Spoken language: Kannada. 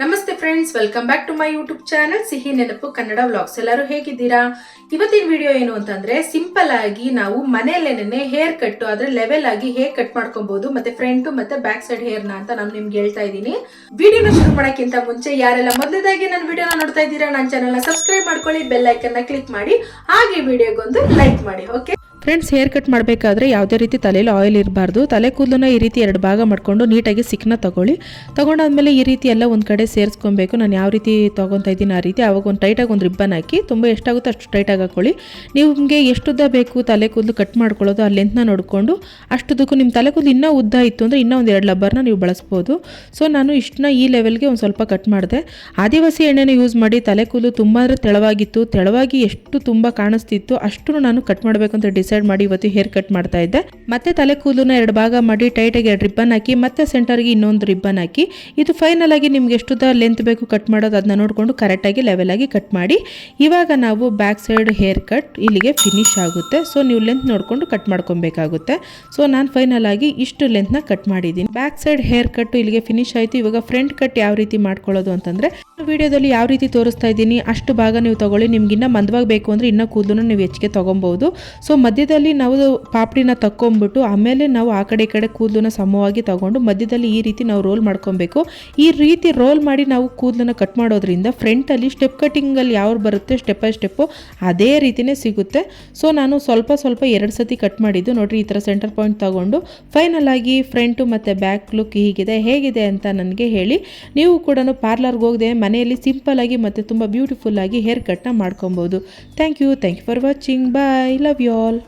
ನಮಸ್ತೆ friends, welcome back to my YouTube channel Sihi Nenapu Kannada vlogs. ಎಲ್ಲರೂ ಹೇಗಿದ್ದೀರಾ? ಇವತ್ತಿನ ವಿಡಿಯೋ ಏನು ಅಂತಂದ್ರೆ ಸಿಂಪಲ್ ಆಗಿ ನಾವು ಮನೆಯಲ್ಲೇನೆ ಹೇರ್ ಕಟ್ ಆದ್ರೆ ಲೆವೆಲ್ ಆಗಿ ಹೇರ್ ಕಟ್ ಮಾಡ್ಕೊಬಹುದು, ಮತ್ತೆ ಫ್ರಂಟ್ ಮತ್ತೆ ಬ್ಯಾಕ್ ಸೈಡ್ ಹೇರ್ನ ಅಂತ ನಾನು ನಿಮ್ಗೆ ಹೇಳ್ತಾ ಇದ್ದೀನಿ. ವಿಡಿಯೋನ ಶುರು ಮಾಡೋಕ್ಕಿಂತ ಮುಂಚೆ ಯಾರೆಲ್ಲ ಮೊದಲದಾಗಿ ನನ್ನ ವಿಡಿಯೋನ ನೋಡ್ತಾ ಇದ್ದೀರಾ, ನನ್ನ ಚಾನಲ್ನ ಸಬ್ಸ್ಕ್ರೈಬ್ ಮಾಡ್ಕೊಳ್ಳಿ, ಬೆಲ್ ಐಕನ್ನ ಕ್ಲಿಕ್ ಮಾಡಿ, ಹಾಗೆ ವಿಡಿಯೋಗೊಂದು ಲೈಕ್ ಮಾಡಿ. ಓಕೆ ಫ್ರೆಂಡ್ಸ್, ಹೇರ್ ಕಟ್ ಮಾಡಬೇಕಾದ್ರೆ ಯಾವುದೇ ರೀತಿ ತಲೆಯಲ್ಲಿ ಆಯಿಲ್ ಇರಬಾರ್ದು. ತಲೆ ಕೂದಲನ್ನ ಈ ರೀತಿ ಎರಡು ಭಾಗ ಮಾಡ್ಕೊಂಡು ನೀಟಾಗಿ ಸಿಕ್ನ ತಗೊಂಡಾದ್ಮೇಲೆ ಈ ರೀತಿ ಎಲ್ಲ ಒಂದು ಕಡೆ ಸೇರಿಸ್ಕೊಬೇಕು. ನಾನು ಯಾವ ರೀತಿ ತೊಗೊತಾ ಇದ್ದೀನಿ ಆ ರೀತಿ. ಆವಾಗ ಒಂದು ಟೈಟಾಗಿ ಒಂದು ರಿಬ್ಬನ್ ಹಾಕಿ ತುಂಬ ಎಷ್ಟಾಗುತ್ತೋ ಅಷ್ಟು ಟೈಟಾಗಿ ಹಾಕೊಳ್ಳಿ. ನಿಮಗೆ ಎಷ್ಟು ಉದ್ದ ಬೇಕು ತಲೆ ಕೂದಲು ಕಟ್ ಮಾಡ್ಕೊಳ್ಳೋದು ಆ ಲೆಂತ್ನ ನೋಡಿಕೊಂಡು ಅಷ್ಟುದಕ್ಕೂ ನಿಮ್ಮ ತಲೆ ಕೂದಲು ಇನ್ನೂ ಉದ್ದ ಇತ್ತು ಅಂದರೆ ಇನ್ನೂ ಒಂದು 2 ಲಬ್ಬರ್ನ ನೀವು ಬಳಸ್ಬೋದು. ಸೊ ನಾನು ಇಷ್ಟನ್ನ ಈ ಲೆವೆಲ್ಗೆ ಒಂದು ಸ್ವಲ್ಪ ಕಟ್ ಮಾಡಿದೆ. ಆದಿವಾಸಿ ಎಣ್ಣೆನ ಯೂಸ್ ಮಾಡಿ ತಲೆ ಕೂದಲು ತುಂಬ ಅಂದರೆ ತೆಳವಾಗಿ ಎಷ್ಟು ತುಂಬ ಕಾಣಿಸ್ತಿತ್ತು ಅಷ್ಟು ನಾನು ಕಟ್ ಮಾಡಬೇಕು ಅಂತ ಡಿಸೈಡ್ ಮಾಡಿ ಇವತ್ತು ಹೇರ್ ಕಟ್ ಮಾಡ್ತಾ ಇದ್ದೆ. ಮತ್ತೆ ತಲೆ ಕೂದಲನ್ನ 2 ಭಾಗ ಮಾಡಿ ಟೈಟಾಗಿ 2 ರಿಬ್ಬನ್ ಹಾಕಿ ಮತ್ತೆ ಸೆಂಟರ್ಗೆ ಇನ್ನೊಂದು ರಿಬ್ಬನ್ ಹಾಕಿ ಇದು ಫೈನಲ್ ಆಗಿ ನಿಮ್ಗೆ ಎಷ್ಟು ಲೆಂತ್ ಬೇಕು ಕಟ್ ಮಾಡೋದು ಅದನ್ನ ನೋಡಿಕೊಂಡು ಕರೆಕ್ಟಾಗಿ ಲೆವೆಲ್ ಆಗಿ ಕಟ್ ಮಾಡಿ. ಇವಾಗ ನಾವು ಬ್ಯಾಕ್ ಸೈಡ್ ಹೇರ್ ಕಟ್ ಇಲ್ಲಿಗೆ ಫಿನಿಶ್ ಆಗುತ್ತೆ. ಸೊ ನೀವು ಲೆಂತ್ ನೋಡಿಕೊಂಡು ಕಟ್ ಮಾಡ್ಕೊಬೇಕಾಗುತ್ತೆ. ಸೊ ನಾನು ಫೈನಲ್ ಆಗಿ ಇಷ್ಟು ಲೆಂತ್ನ ಕಟ್ ಮಾಡಿದ್ದೀನಿ. ಬ್ಯಾಕ್ ಸೈಡ್ ಹೇರ್ ಕಟ್ ಇಲ್ಲಿಗೆ ಫಿನಿಶ್ ಆಯಿತು. ಇವಾಗ ಫ್ರಂಟ್ ಕಟ್ ಯಾವ ರೀತಿ ಮಾಡ್ಕೊಳ್ಳೋದು ಅಂತಂದ್ರೆ ವಿಡಿಯೋದಲ್ಲಿ ಯಾವ ರೀತಿ ತೋರಿಸ್ತಾ ಇದ್ದೀನಿ ಅಷ್ಟು ಭಾಗ ನೀವು ತಗೊಳ್ಳಿ. ನಿಮ್ಗೆ ಇನ್ನೂ ಮಂದವಾಗಿ ಬೇಕು ಅಂದರೆ ಇನ್ನೂ ಕೂದಲನ್ನು ನೀವು ಹೆಚ್ಚಿಗೆ ತೊಗೊಬೋದು. ಸೊ ಮಧ್ಯದಲ್ಲಿ ನಾವು ಪಾಪಡಿನ ತಕ್ಕೊಂಬಿಟ್ಟು ಆಮೇಲೆ ನಾವು ಆ ಕಡೆ ಈ ಕಡೆ ಕೂದಲನ್ನ ಸಮವಾಗಿ ತಗೊಂಡು ಮಧ್ಯದಲ್ಲಿ ಈ ರೀತಿ ನಾವು ರೋಲ್ ಮಾಡ್ಕೊಬೇಕು. ಈ ರೀತಿ ರೋಲ್ ಮಾಡಿ ನಾವು ಕೂದಲನ್ನ ಕಟ್ ಮಾಡೋದ್ರಿಂದ ಫ್ರಂಟಲ್ಲಿ ಸ್ಟೆಪ್ ಕಟ್ಟಿಂಗಲ್ಲಿ ಯಾವ ಬರುತ್ತೆ ಸ್ಟೆಪ್ ಬೈ ಸ್ಟೆಪ್ಪು ಅದೇ ರೀತಿಯೇ ಸಿಗುತ್ತೆ. ಸೊ ನಾನು ಸ್ವಲ್ಪ 2 ಸತಿ ಕಟ್ ಮಾಡಿದ್ದು ನೋಡಿರಿ. ಈ ಥರ ಸೆಂಟರ್ ಪಾಯಿಂಟ್ ತಗೊಂಡು ಫೈನಲ್ ಆಗಿ ಫ್ರಂಟು ಮತ್ತು ಬ್ಯಾಕ್ ಲುಕ್ ಹೇಗಿದೆ ಅಂತ ನನಗೆ ಹೇಳಿ. ನೀವು ಕೂಡ ಪಾರ್ಲರ್ಗೆ ಹೋಗದೆ ಮನೆಯಲ್ಲಿ ಸಿಂಪಲ್ ಆಗಿ ಮತ್ತು ತುಂಬ ಬ್ಯೂಟಿಫುಲ್ ಆಗಿ ಹೇರ್ ಕಟ್ನ ಮಾಡ್ಕೊಬೋದು. Thank you for watching. Bye. Love you all.